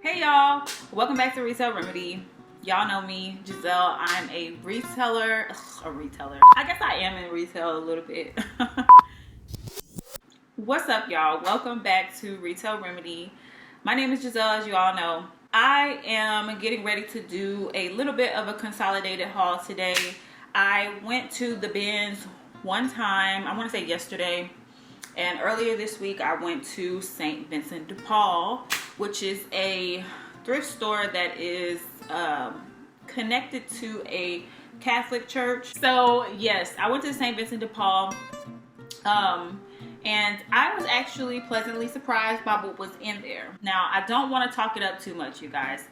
Hey y'all, welcome back to Resale Remedy. Y'all know me, Giselle. I'm a retailer. I guess I am in retail a little bit. What's up, y'all? Welcome back to Retail Remedy. My name is Giselle, as you all know. I am getting ready to do a little bit of a consolidated haul today. I went to the bins one time, I want to say yesterday, and earlier this week I went to St. Vincent de Paul, which is a thrift store that is connected to a Catholic church. So yes, I went to St. Vincent de Paul, and I was actually pleasantly surprised by what was in there. Now, I don't want to talk it up too much, you guys.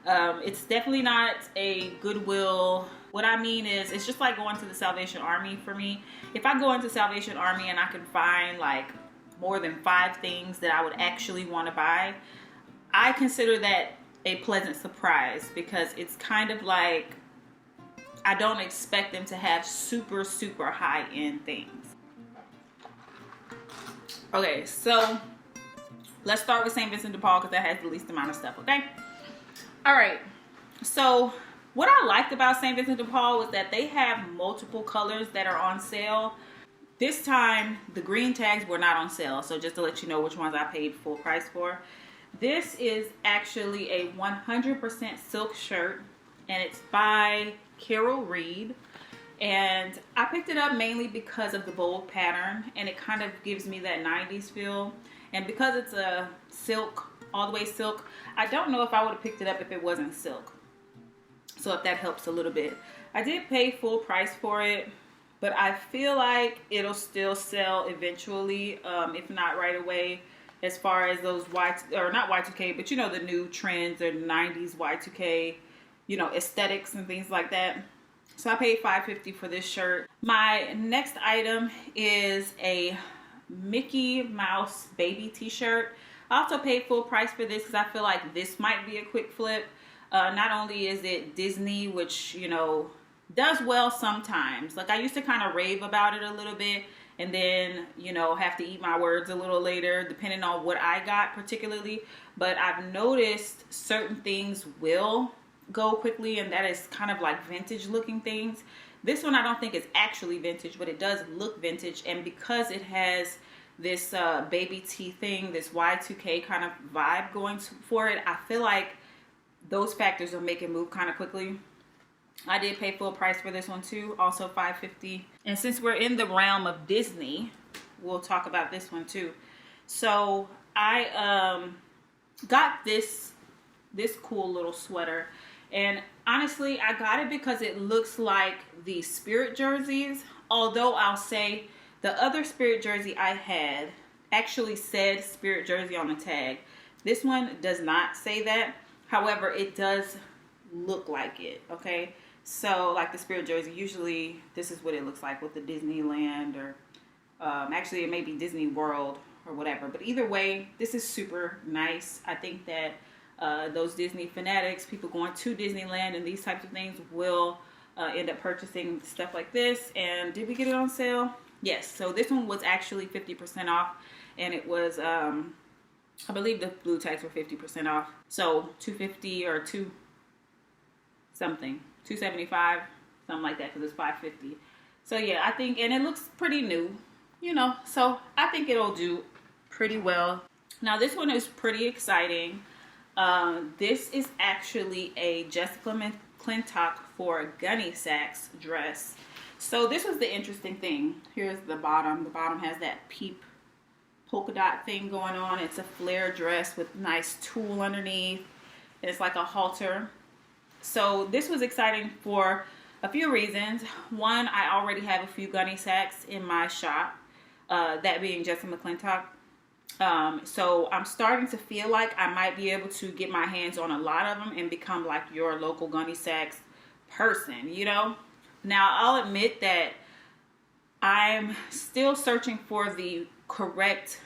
It's definitely not a Goodwill. What I mean is, it's just like going to the Salvation Army for me. If I go into Salvation Army and I can find like more than 5 things that I would actually want to buy, I consider that a pleasant surprise, because it's kind of like I don't expect them to have super high-end things. Okay, so let's start with St. Vincent de Paul because that has the least amount of stuff, okay? All right, so what I liked about St. Vincent de Paul was that they have multiple colors that are on sale. This time, the green tags were not on sale, so just to let you know which ones I paid full price for. This is actually a 100% silk shirt, and it's by Carol Reed. And I picked it up mainly because of the bold pattern, and it kind of gives me that 90s feel. And because it's a silk, all the way silk, I don't know if I would have picked it up if it wasn't silk. So if that helps a little bit. I did pay full price for it, but I feel like it'll still sell eventually, if not right away, as far as those not Y2K, but you know, the new trends or 90s Y2K, you know, aesthetics and things like that. So I paid $5.50 for this shirt. My next item is a Mickey Mouse baby t-shirt. I also paid full price for this because I feel like this might be a quick flip. Not only is it Disney, which, you know, does well sometimes. Like, I used to kind of rave about it a little bit and then, you know, have to eat my words a little later, depending on what I got particularly. But I've noticed certain things will go quickly, and that is kind of like vintage looking things. This one I don't think is actually vintage, but it does look vintage, and because it has this baby tee thing, this Y2K kind of vibe going for it, I feel like those factors will make it move kind of quickly. I did pay full price for this one too, also $5.50. And since we're in the realm of Disney, we'll talk about this one too. So I got this cool little sweater, and honestly I got it because it looks like the Spirit jerseys, although I'll say the other Spirit jersey I had actually said Spirit jersey on the tag. This one does not say that. However, it does look like it, okay? So, like the Spirit jersey, usually this is what it looks like with the Disneyland, or actually it may be Disney World or whatever. But either way, this is super nice. I think that those Disney fanatics, people going to Disneyland and these types of things, will end up purchasing stuff like this. And did we get it on sale? Yes. So this one was actually 50% off, and it was I believe the blue tags were 50% off. So $250 or $275, something like that, because it's $5.50. So yeah, I think, and it looks pretty new, you know, so I think it'll do pretty well. Now this one is pretty exciting. This is actually a Jessica McClintock for Gunny Sacks dress. So this was the interesting thing. Here's the bottom. The bottom has that peep polka dot thing going on. It's a flare dress with nice tulle underneath. It's like a halter. So this was exciting for a few reasons. One, I already have a few Gunny Sacks in my shop, that being Jessica McClintock. So I'm starting to feel like I might be able to get my hands on a lot of them and become like your local Gunny Sacks person, you know. Now I'll admit that I'm still searching for the correct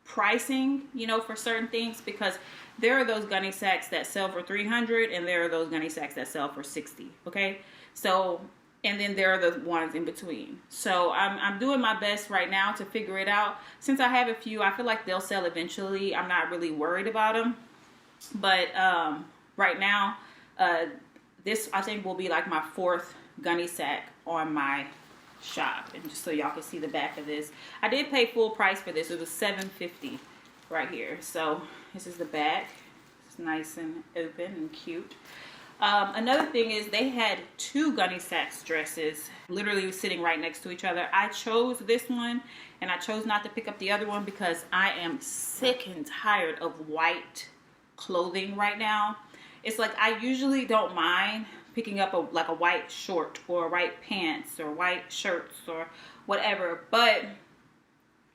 pricing, you know, for certain things, because there are those Gunny Sacks that sell for $300 and there are those Gunny Sacks that sell for $60. Okay, so, and then there are the ones in between. So I'm doing my best right now to figure it out. Since I have a few, I feel like they'll sell eventually. I'm not really worried about them. But right now, this I think will be like my 4th gunny sack on my shop. And just so y'all can see the back of this, I did pay full price for this. It was $7.50 right here. So this is the back. It's nice and open and cute. Another thing is they had 2 gunny sacks dresses literally sitting right next to each other. I chose this one and I chose not to pick up the other one because I am sick and tired of white clothing right now. It's like I usually don't mind picking up a white short or white pants or white shirts or whatever, but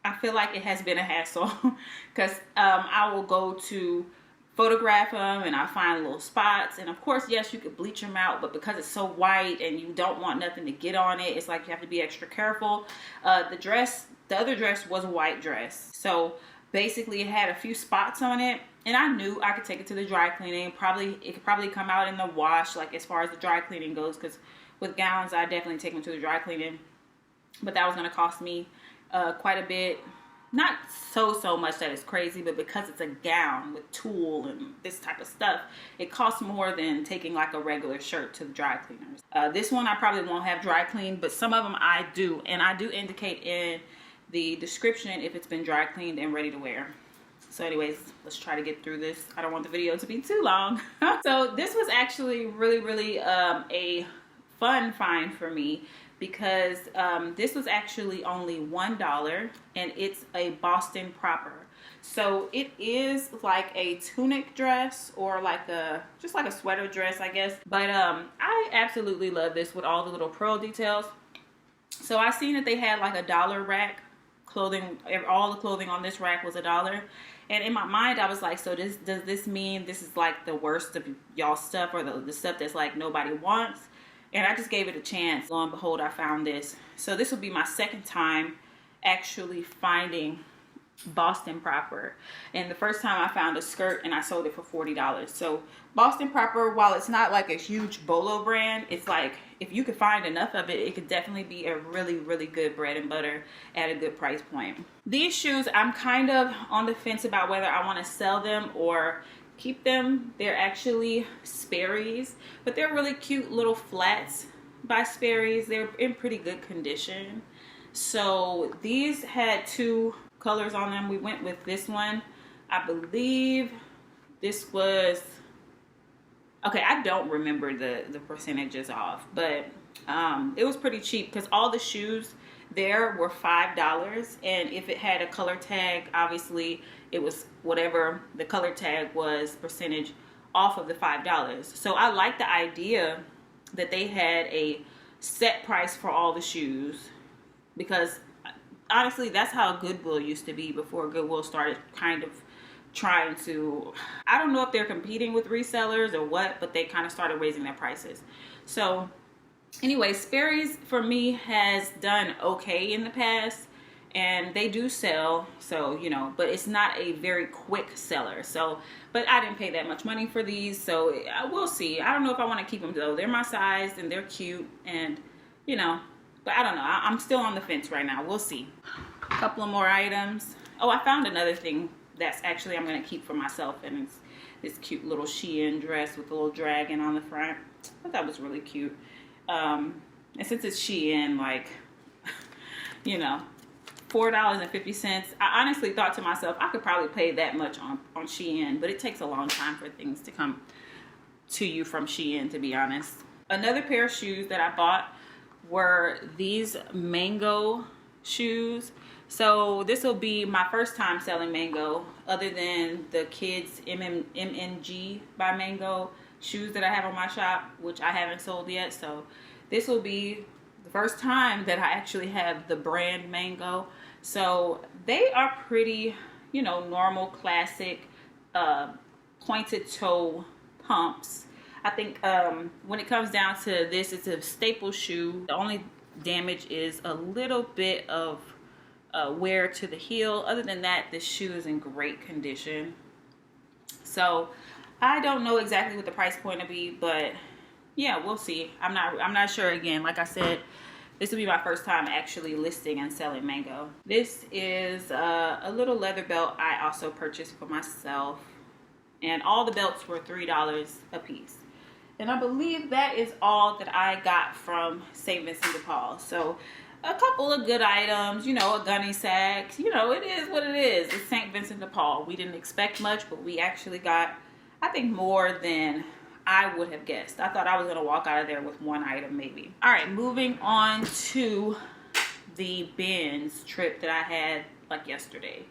I feel like it has been a hassle because I will go to photograph them and I find little spots, and of course, yes, you could bleach them out, but because it's so white and you don't want nothing to get on it, it's like you have to be extra careful. The other dress was a white dress, so basically it had a few spots on it, and I knew I could take it to the dry cleaning. It could probably come out in the wash, like as far as the dry cleaning goes, because with gowns I definitely take them to the dry cleaning, but that was going to cost me quite a bit. Not so much that it's crazy, but because it's a gown with tulle and this type of stuff, it costs more than taking like a regular shirt to the dry cleaners. This one I probably won't have dry cleaned, but some of them I do, and I do indicate in the description if it's been dry cleaned and ready to wear. So anyways, let's try to get through this. I don't want the video to be too long. So this was actually really a fun find for me, because this was actually only $1, and it's a Boston proper. So it is like a tunic dress, or like just like a sweater dress, I guess. But I absolutely love this with all the little pearl details. So I seen that they had like a $1 rack clothing. All the clothing on this rack was $1. And in my mind, I was like, so does this mean this is like the worst of y'all stuff, or the stuff that's like nobody wants? And I just gave it a chance. Lo and behold, I found this. So this will be my 2nd time actually finding Boston proper. And the first time I found a skirt and I sold it for $40. So Boston proper, while it's not like a huge bolo brand, it's like if you could find enough of it, it could definitely be a really good bread and butter at a good price point. These shoes, I'm kind of on the fence about whether I want to sell them or keep them. They're actually Sperry's, but they're really cute little flats by Sperry's. They're in pretty good condition. So these had 2 colors on them. We went with this one. I believe this was, okay, I don't remember the percentages off, but it was pretty cheap because all the shoes there were $5, and if it had a color tag, obviously it was whatever the color tag was percentage off of the $5. So I like the idea that they had a set price for all the shoes, because honestly that's how Goodwill used to be before Goodwill started kind of trying to, I don't know if they're competing with resellers or what, but they kind of started raising their prices. So anyway, Sperry's for me has done okay in the past, and they do sell, so you know, but it's not a very quick seller. So, but I didn't pay that much money for these, so we'll see. I don't know if I want to keep them though. They're my size and they're cute, and you know, but I don't know. I'm still on the fence right now. We'll see. A couple of more items. Oh, I found another thing that's actually I'm gonna keep for myself, and it's this cute little Shein dress with a little dragon on the front. I thought that was really cute. And since it's Shein, like, you know, $4.50. I honestly thought to myself, I could probably pay that much on Shein, but it takes a long time for things to come to you from Shein, to be honest. Another pair of shoes that I bought were these Mango shoes. So this will be my first time selling Mango, other than the kids MMG by Mango shoes that I have on my shop, which I haven't sold yet. So this will be the first time that I actually have the brand Mango. So they are pretty, you know, normal, classic, pointed toe pumps. I think when it comes down to this, it's a staple shoe. The only damage is a little bit of wear to the heel. Other than that, this shoe is in great condition. So I don't know exactly what the price point will be, but yeah, we'll see. I'm not sure. Again, like I said, this will be my first time actually listing and selling Mango. This is a little leather belt I also purchased for myself, and all the belts were $3 a piece. And I believe that is all that I got from St. Vincent de Paul. So a couple of good items, you know, a gunny sack, you know, it is what it is. It's St. Vincent de Paul. We didn't expect much, but we actually got, I think, more than I would have guessed. I thought I was going to walk out of there with one item maybe. All right, moving on to the bins trip that I had like yesterday.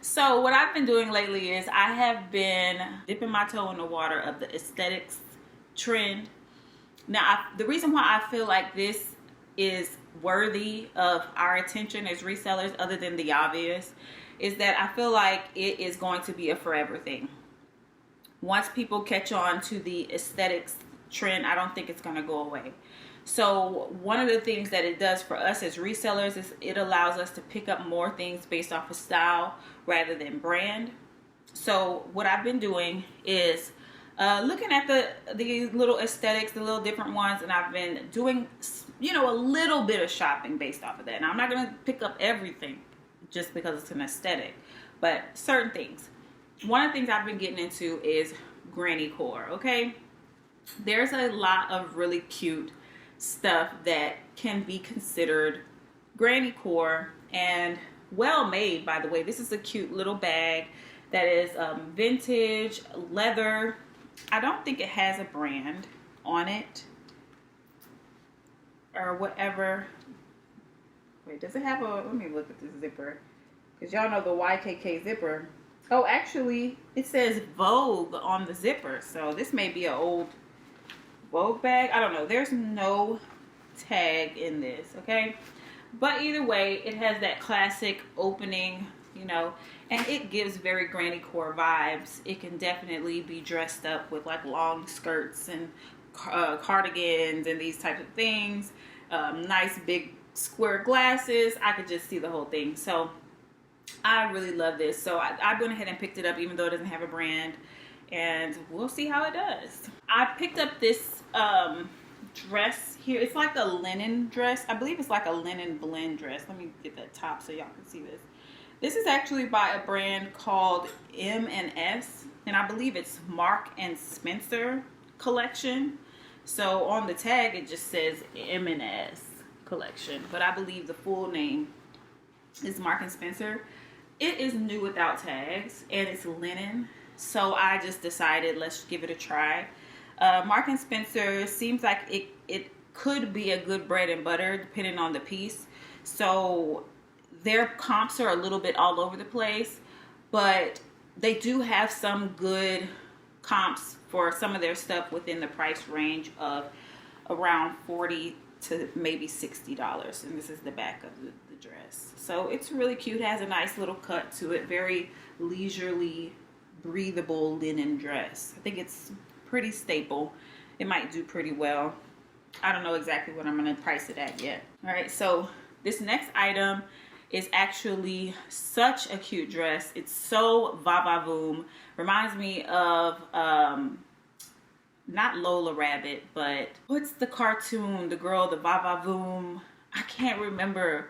So what I've been doing lately is I have been dipping my toe in the water of the aesthetics trend. Now, the reason why I feel like this is worthy of our attention as resellers, other than the obvious, is that I feel like it is going to be a forever thing. Once people catch on to the aesthetics trend, I don't think it's going to go away. So one of the things that it does for us as resellers is it allows us to pick up more things based off of style rather than brand. So what I've been doing is looking at the little aesthetics, the little different ones, and I've been doing, you know, a little bit of shopping based off of that. Now, I'm not going to pick up everything just because it's an aesthetic, but certain things. One of the things I've been getting into is granny core, okay? There's a lot of really cute stuff that can be considered granny core and well made, by the way. This is a cute little bag that is vintage leather. I don't think it has a brand on it or whatever. Wait, does it have a, let me look at this zipper, because y'all know the YKK zipper. Oh, actually it says Vogue on the zipper, so this may be an old Vogue bag. I don't know. There's no tag in this, okay? But either way, it has that classic opening, you know, and it gives very granny core vibes. It can definitely be dressed up with like long skirts and cardigans and these types of things. Nice big square glasses. I could just see the whole thing. So I really love this. So I went ahead and picked it up, even though it doesn't have a brand, and we'll see how it does. I picked up this dress here. It's like a linen dress. I believe it's like a linen blend dress. Let me get that top so y'all can see this. This is actually by a brand called M&S, and I believe it's Mark and Spencer collection. So on the tag it just says M&S collection, but I believe the full name is Mark and Spencer. It is new without tags and it's linen, so I just decided let's give it a try. Mark and Spencer seems like it could be a good bread and butter depending on the piece. So their comps are a little bit all over the place, but they do have some good comps for some of their stuff within the price range of around $40 to maybe $60. And this is the back of the dress. So it's really cute. It has a nice little cut to it. Very leisurely, breathable linen dress. I think it's pretty staple. It might do pretty well. I don't know exactly what I'm going to price it at yet. All right, so this next item is actually such a cute dress. It's so va-va-voom. Reminds me of not Lola Rabbit, but what's the cartoon, the girl, the va-va-voom, I can't remember.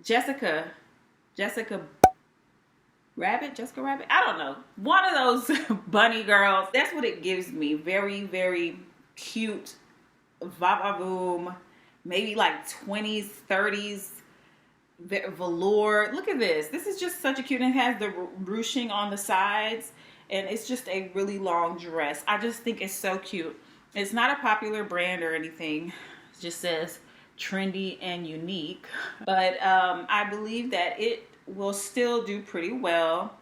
Jessica Rabbit, I don't know, one of those bunny girls. That's what it gives me. Very, very cute va-va-voom, maybe like 20s 30s velour. Look at this. This is just such a cute, and it has the ruching on the sides, and it's just a really long dress. I just think it's so cute. It's not a popular brand or anything. It just says trendy and unique, but I believe that it will still do pretty well,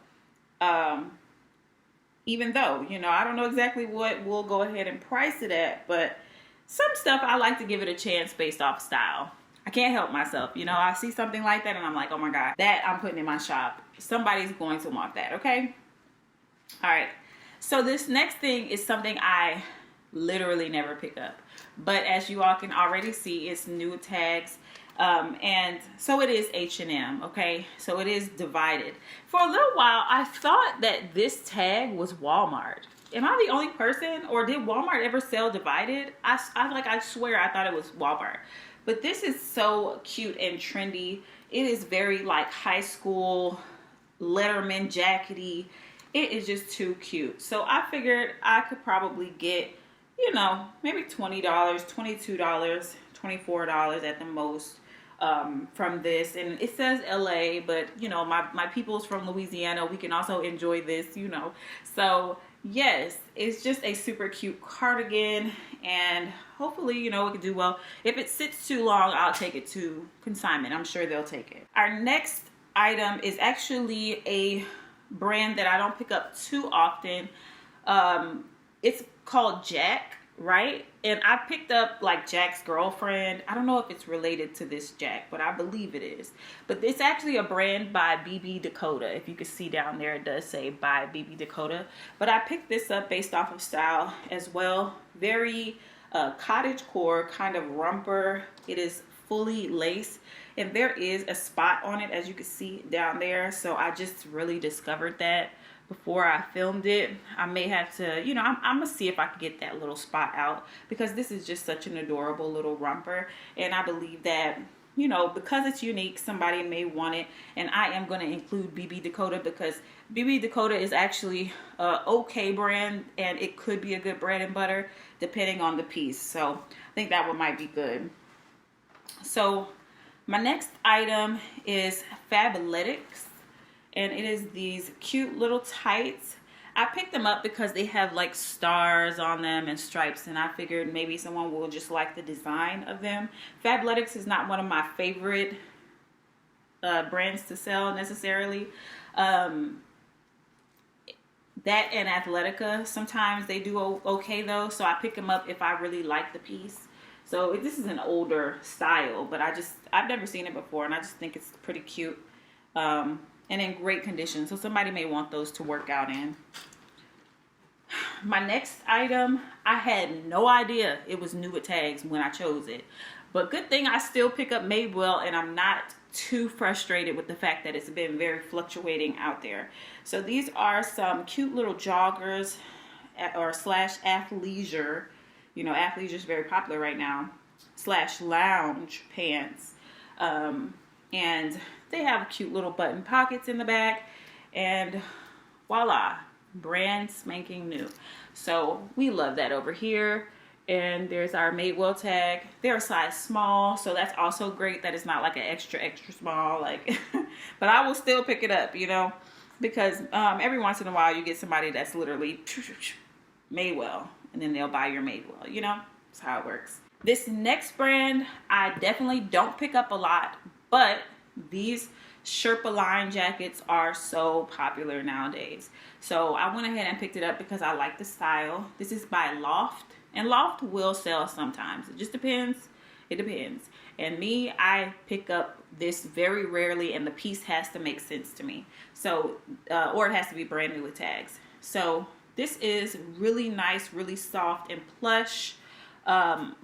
even though, you know, I don't know exactly what we'll go ahead and price it at, but some stuff I like to give it a chance based off style. I can't help myself, you know. I see something like that and I'm like, oh my god, that I'm putting in my shop. Somebody's going to want that, okay? All right, so this next thing is something I literally never pick up, but as you all can already see, it's new tags, and so it is H&M, okay? So it is divided. For a little while I thought that this tag was Walmart. Am I the only person, or did Walmart ever sell divided? I swear I thought it was Walmart. But this is so cute and trendy. It is very like high school Letterman jackety. It is just too cute. So I figured I could probably get, you know, maybe $20, $22, $24 at the most from this. And it says LA, but you know, my people's from Louisiana. We can also enjoy this, you know. So yes, it's just a super cute cardigan, and hopefully, you know, it can do well. If it sits too long, I'll take it to consignment. I'm sure they'll take it. Our next item is actually a brand that I don't pick up too often. It's called Jack, right? And I picked up like Jack's Girlfriend. I don't know if it's related to this Jack, but I believe it is. But it's actually a brand by BB Dakota. If you can see down there, it does say by BB Dakota. But I picked this up based off of style as well. Very cottage core kind of romper. It is fully lace, and there is a spot on it, as you can see down there. So I just really discovered that before I filmed it. I may have to, you know, I'm gonna see if I can get that little spot out, because this is just such an adorable little romper, and I believe that, you know, because it's unique, somebody may want it. And I am going to include BB Dakota, because BB Dakota is actually a okay brand, and it could be a good bread and butter depending on the piece. So I think that one might be good. So my next item is Fabletics, and it is these cute little tights. I picked them up because they have like stars on them and stripes, and I figured maybe someone will just like the design of them. Fabletics is not one of my favorite brands to sell necessarily. That and Athletica, sometimes they do okay though, so I pick them up if I really like the piece. So this is an older style, but I've never seen it before, and I just think it's pretty cute. And in great condition, so somebody may want those to work out in. My next item, I had no idea it was new with tags when I chose it, but good thing I still pick up Madewell, and I'm not too frustrated with the fact that it's been very fluctuating out there. So these are some cute little joggers or slash athleisure. You know, athleisure is very popular right now. Slash lounge pants. And they have cute little button pockets in the back, and voila, brand spanking new. So we love that over here. And there's our Madewell tag. They're a size small, so that's also great that it's not like an extra small, like but I will still pick it up, you know, because every once in a while you get somebody that's literally Madewell, and then they'll buy your Madewell, you know. That's how it works. This next brand I definitely don't pick up a lot, but these Sherpa line jackets are so popular nowadays. So I went ahead and picked it up because I like the style. This is by Loft, and Loft will sell sometimes. It just depends. It depends. And me, I pick up this very rarely, and the piece has to make sense to me. So, or it has to be brand new with tags. So this is really nice, really soft and plush,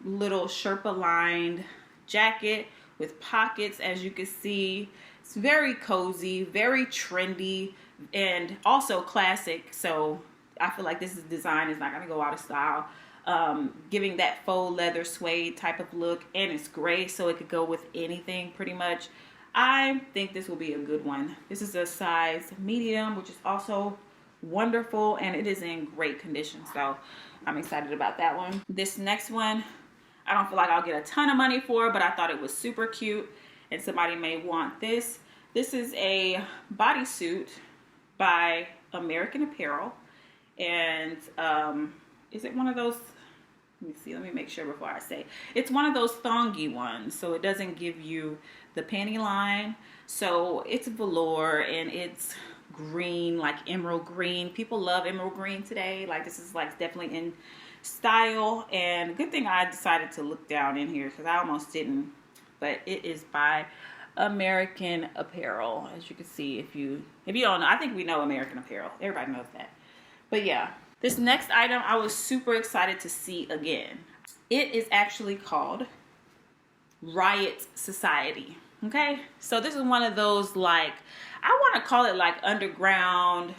little Sherpa lined jacket with pockets, as you can see. It's very cozy, very trendy, and also classic. So I feel like this design is not going to go out of style. Giving that faux leather suede type of look, and it's gray, so it could go with anything pretty much. I think this will be a good one. This is a size medium, which is also wonderful, and it is in great condition, so I'm excited about that one. This next one, I don't feel like I'll get a ton of money for, but I thought it was super cute, and somebody may want this. This is a bodysuit by American Apparel, and is it one of those, let me see, let me make sure before I say. It's one of those thongy ones, so it doesn't give you the panty line. So it's velour, and it's green, like emerald green. People love emerald green today. Like, this is like definitely in style, and good thing I decided to look down in here because I almost didn't. But it is by American Apparel, as you can see. If you don't know, I think we know American Apparel. Everybody knows that. But yeah. This next item I was super excited to see again. It is actually called Riot Society. Okay, so this is one of those, like, I want to call it like underground,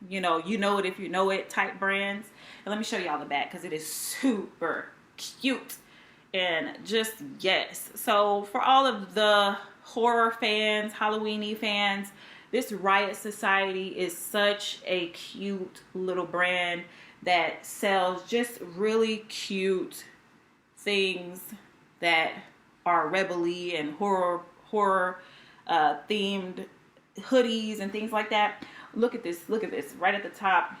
you know it if you know it type brands. And let me show y'all the back because it is super cute and just yes. So for all of the horror fans, Halloween-y fans, This Riot Society is such a cute little brand that sells just really cute things that are rebel-y and horror themed hoodies and things like that. Look at this right at the top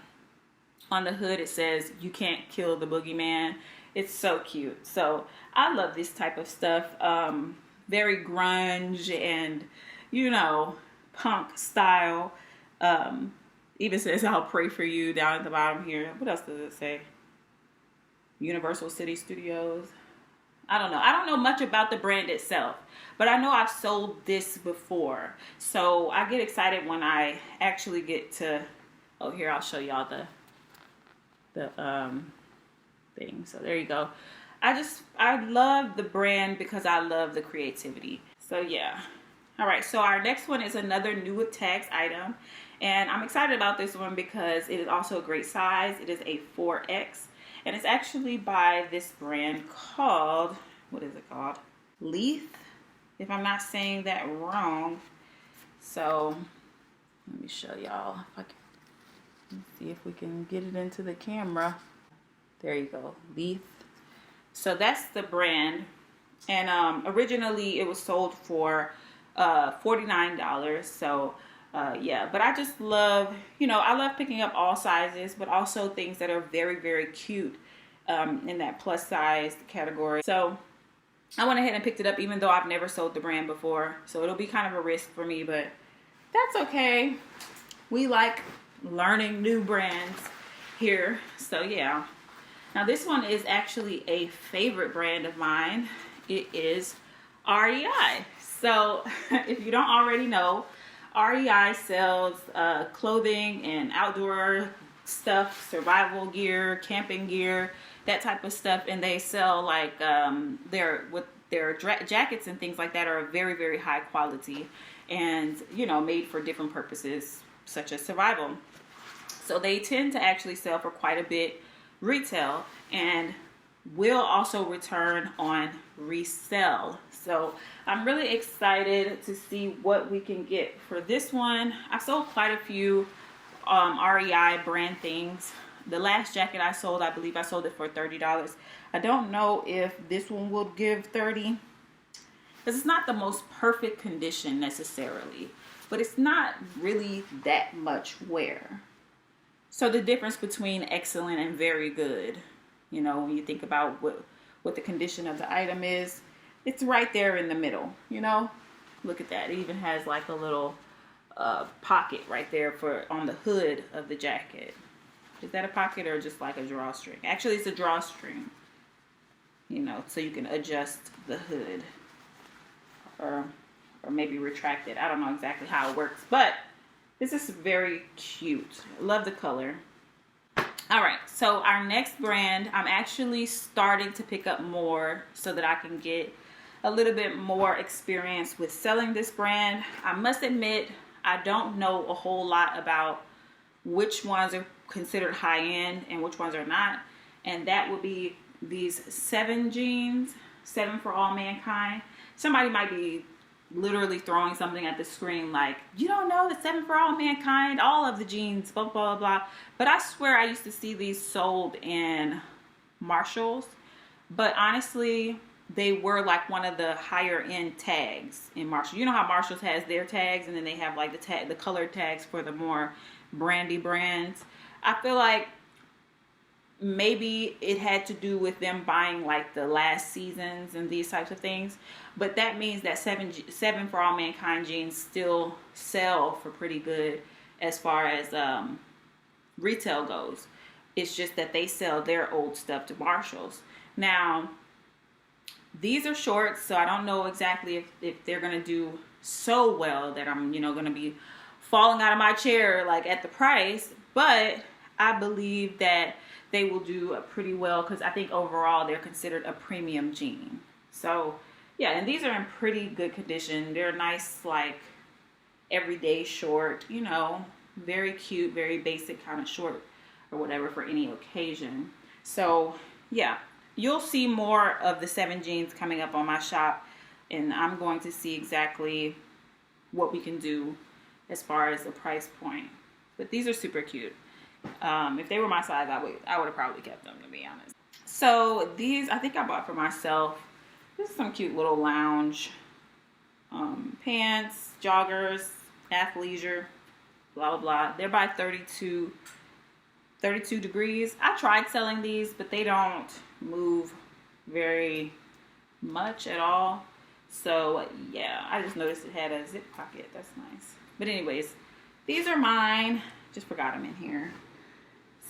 on the hood. It says, "You can't kill the boogeyman." It's so cute. So I love this type of stuff. Very grunge and, you know, punk style. Even says, "I'll pray for you" down at the bottom here. What else does it say? Universal City Studios. I don't know. I don't know much about the brand itself, but I know I've sold this before. So I get excited when I actually get to, oh, here, I'll show y'all the thing. So there you go. I love the brand because I love the creativity. So yeah. All right. So our next one is another new tags item. And I'm excited about this one because it is also a great size. It is a 4X. And it's actually by this brand called, what is it called? Leith, if I'm not saying that wrong. So let me show y'all. If I can, let's see if we can get it into the camera. There you go, Leith. So that's the brand. And originally it was sold for $49. So yeah, but I just love, you know, I love picking up all sizes, but also things that are very, very cute in that plus size category. So I went ahead and picked it up, even though I've never sold the brand before. So it'll be kind of a risk for me, but that's okay. We like learning new brands here. So yeah. Now this one is actually a favorite brand of mine. It is REI. So if you don't already know, REI sells clothing and outdoor stuff, survival gear, camping gear, that type of stuff. And they sell like their jackets and things like that are very, very high quality and, you know, made for different purposes such as survival. So they tend to actually sell for quite a bit retail and will also return on resell. So I'm really excited to see what we can get for this one. I sold quite a few REI brand things. The last jacket I sold, I believe I sold it for $30. I don't know if this one will give $30 because it's not the most perfect condition necessarily, but it's not really that much wear. So the difference between excellent and very good, you know, when you think about what the condition of the item is, it's right there in the middle, you know. Look at that. It even has like a little pocket right there for on the hood of the jacket. Is that a pocket or just like a drawstring? Actually, it's a drawstring, you know, so you can adjust the hood or maybe retract it. I don't know exactly how it works, but this is very cute. Love the color. All right, so our next brand, I'm actually starting to pick up more so that I can get a little bit more experience with selling this brand. I must admit, I don't know a whole lot about which ones are considered high-end and which ones are not. And that would be these 7 jeans, 7 for All Mankind. Somebody might be literally throwing something at the screen like, you don't know the 7 for All Mankind, all of the jeans, blah, blah, blah. But I swear I used to see these sold in Marshalls. But honestly, they were like one of the higher end tags in Marshalls. You know how Marshalls has their tags and then they have like the colored tags for the more brandy brands. I feel like maybe it had to do with them buying like the last seasons and these types of things, but that means that 7 for All Mankind jeans still sell for pretty good as far as retail goes. It's just that they sell their old stuff to Marshalls. Now these are shorts, so I don't know exactly if they're gonna do so well that I'm, you know, gonna be falling out of my chair like at the price, but I believe that they will do pretty well because I think overall they're considered a premium jean. So yeah, and these are in pretty good condition. They're nice, like everyday short, you know, very cute, very basic kind of short or whatever for any occasion. So yeah, you'll see more of the 7 jeans coming up on my shop, and I'm going to see exactly what we can do as far as the price point. But these are super cute. If they were my size, I would have probably kept them, to be honest. So these, I think I bought for myself. This is some cute little lounge pants, joggers, athleisure, blah, blah, blah. They're by 32 degrees. I tried selling these, but they don't move very much at all. So yeah, I just noticed it had a zip pocket. That's nice. But anyways, these are mine. Just forgot them in here.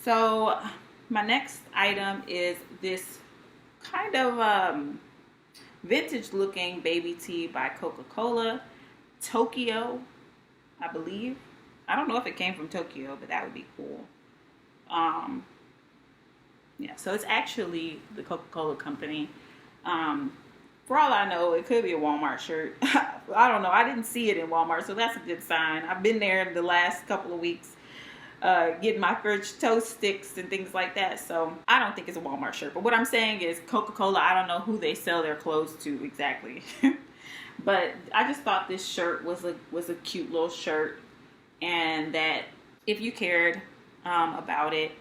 So my next item is this kind of vintage looking baby tee by Coca-Cola. Tokyo, I believe. I don't know if it came from Tokyo, but that would be cool. Yeah, so it's actually the Coca-Cola company. For all I know, it could be a Walmart shirt. I don't know. I didn't see it in Walmart, so that's a good sign. I've been there the last couple of weeks getting my French toast sticks and things like that, so I don't think it's a Walmart shirt. But what I'm saying is Coca-Cola, I don't know who they sell their clothes to exactly. But I just thought this shirt was a cute little shirt, and that if you cared about it,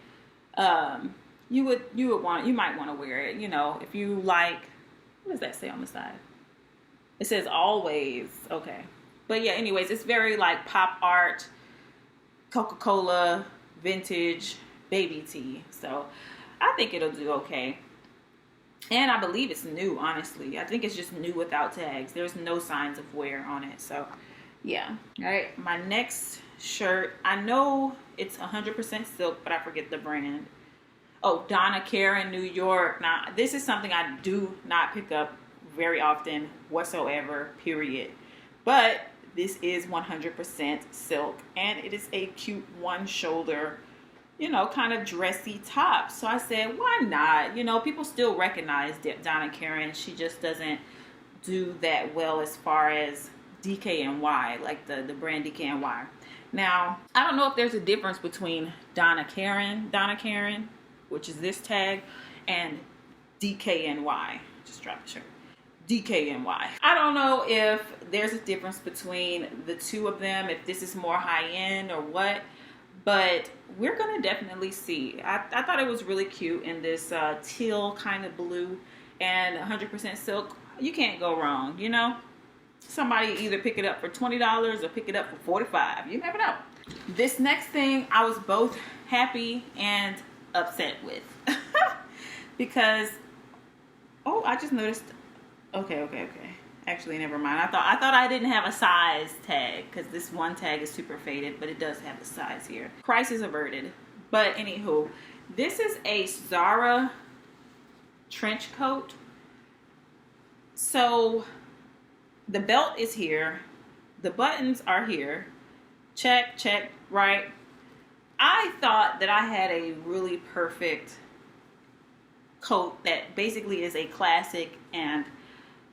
you might want to wear it. You know, if you like, what does that say on the side? It says always. Okay, but yeah. Anyways, it's very like pop art, Coca-Cola vintage baby tee. So I think it'll do okay. And I believe it's new, honestly. I think it's just new without tags. There's no signs of wear on it. So, yeah. All right, my next shirt. I know it's 100% silk, but I forget the brand. Oh, Donna Karan, New York. Now, this is something I do not pick up very often whatsoever, period. But this is 100% silk. And it is a cute one-shoulder, you know, kind of dressy top. So I said, why not? You know, people still recognize Donna Karan. She just doesn't do that well as far as DKNY, like the brand DKNY. Now, I don't know if there's a difference between Donna Karan, which is this tag, and DKNY. Just drop the shirt. DKNY. I don't know if there's a difference between the two of them, if this is more high-end or what. But we're going to definitely see. I thought it was really cute in this teal kind of blue and 100% silk. You can't go wrong, you know? Somebody either pick it up for $20 or pick it up for $45. You never know. This next thing I was both happy and upset with. Because, oh, I just noticed. Okay. Actually, never mind. I thought I didn't have a size tag because this one tag is super faded, but it does have the size here. Crisis averted. But anywho, this is a Zara trench coat. So the belt is here. The buttons are here. Check, right? I thought that I had a really perfect coat that basically is a classic, and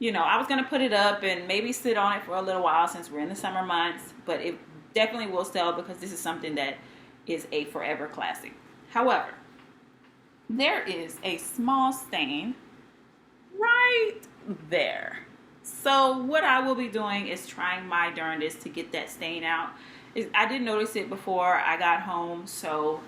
you know, I was going to put it up and maybe sit on it for a little while since we're in the summer months, but it definitely will sell because this is something that is a forever classic. However, there is a small stain right there. So what I will be doing is trying my darndest to get that stain out. I did notice it before I got home, so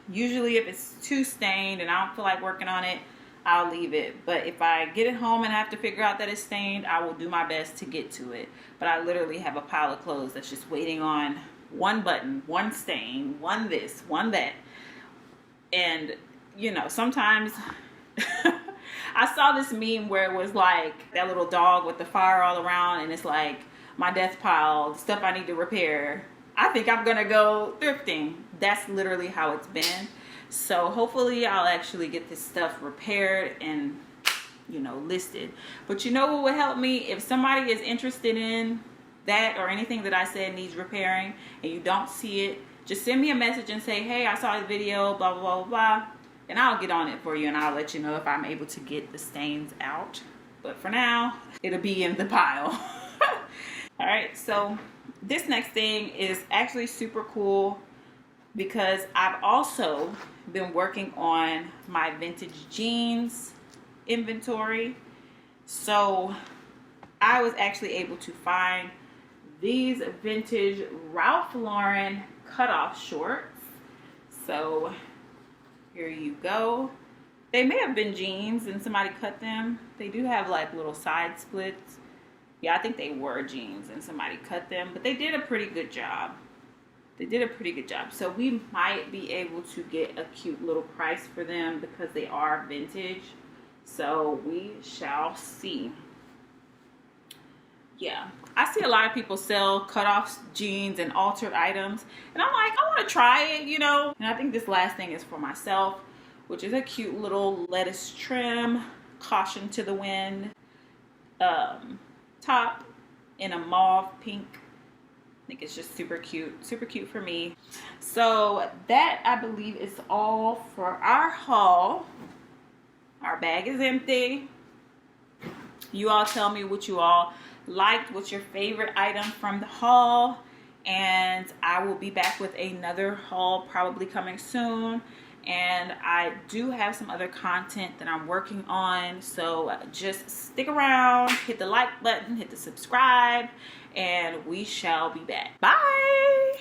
usually if it's too stained and I don't feel like working on it, I'll leave it. But if I get it home and I have to figure out that it's stained, I will do my best to get to it. But I literally have a pile of clothes that's just waiting on one button, one stain, one this, one that. And, you know, sometimes I saw this meme where it was like that little dog with the fire all around, and it's like my death pile, stuff I need to repair. I think I'm going to go thrifting. That's literally how it's been. So hopefully I'll actually get this stuff repaired and, you know, listed. But you know what would help me? If somebody is interested in that or anything that I said needs repairing and you don't see it, just send me a message and say, hey, I saw the video, blah, blah, blah, blah. And I'll get on it for you and I'll let you know if I'm able to get the stains out. But for now, it'll be in the pile. All right, so this next thing is actually super cool because I've also been working on my vintage jeans inventory. So I was actually able to find these vintage Ralph Lauren cutoff shorts. So here you go. They may have been jeans and somebody cut them. They do have like little side splits. Yeah, I think they were jeans and somebody cut them, but they did a pretty good job. They did a pretty good job. So we might be able to get a cute little price for them because they are vintage. So we shall see. Yeah, I see a lot of people sell cut-off jeans and altered items, and I'm like, I want to try it, you know. And I think this last thing is for myself, which is a cute little lettuce trim, caution to the wind, top in a mauve pink. I think it's just super cute for me. So that, I believe, is all for our haul. Our bag is empty. You all tell me what you all liked. What's your favorite item from the haul? And I will be back with another haul probably coming soon. And I do have some other content that I'm working on, so just stick around, hit the like button, hit the subscribe, and we shall be back. Bye.